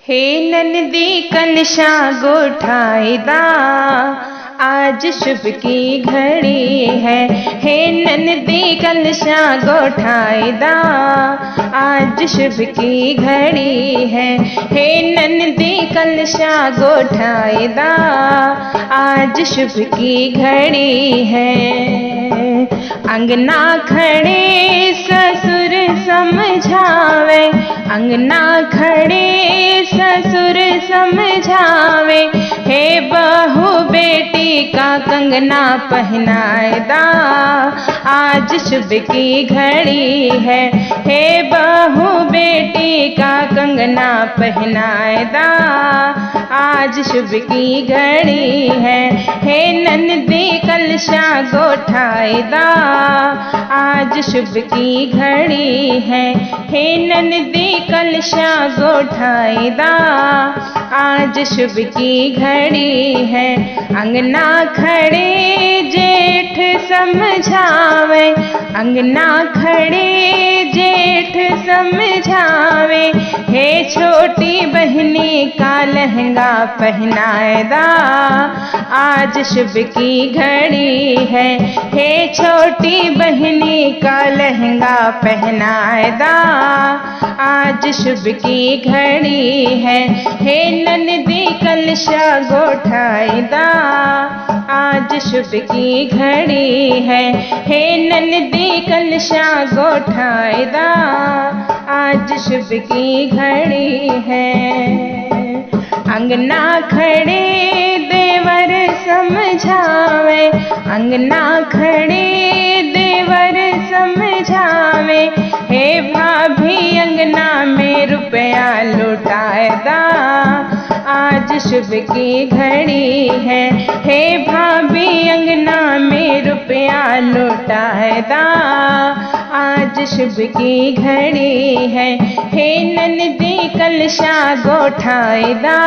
हे ननदी कलशा गोठाईदा, आज शुभ की घड़ी है। हे ननदी कलशा गोठाईदा, आज शुभ की घड़ी है। हे ननदी कलशा गोठाईदा, आज शुभ की घड़ी है। अंगना खड़े ससुर समझावे, अंगना खड़े ससुर समझावे। हे बहू बेटी का कंगना पहनाएदा, आज शुभ की घड़ी है। हे बहू बेटी का कंगना पहनाएदा, आज शुभ की घड़ी है। हे ननदी कलशा गोठाईदा, आज शुभ की घड़ी है। हे ननदी कलशा गोठाईदा, आज शुभ की घड़ी है। अंगना खड़े जेठ समझावे, अंगना खड़े जेठ समझावे। हे छोटी बहनी का लहंगा पहनाएदा, आज शुभ की घड़ी है। हे छोटी बहनी का लहंगा पहनाएदा, आज शुभ की घड़ी है। हे ननदी कलशा गोठाईदा, आज शुभ की घड़ी है। हे ननदी कलशा गोठाईदा, आज शुभ की घड़ी है। अंगना खड़े देवर समझावे, अंगना खड़े देवर समझावे। हे भाभी अंगना में रुपया लुटाएदा, आज शुभ की घड़ी है। हे भाभी अंगना में रुपया लुटाएदा, आज शुभ की घड़ी है। हे ननदी कलशा गोठाईदा,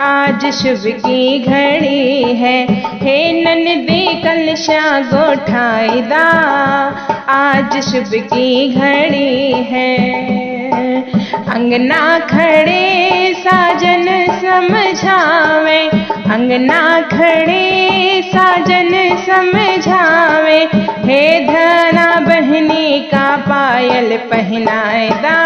आज शुभ की घड़ी है। हे ननदी कलशा गोठाईदा, आज शुभ की घड़ी है। अंगना खड़े साजन समझावे, अंगना खड़े साजन समझावे। हे धना बहनी का पायल पहनाएदा,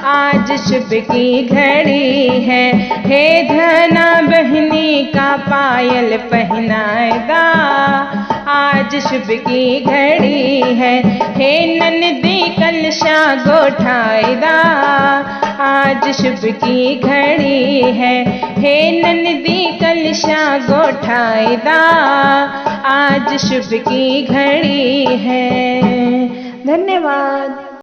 आज शुभ की घड़ी है। हे धना बहनी का पायल पहनाएदा, आज शुभ की घड़ी है। हे ननदी कलशा गोठाईदा, आज शुभ की घड़ी है। हे ननदी कलशा गोठाईदा, आज शुभ की घड़ी है। धन्यवाद।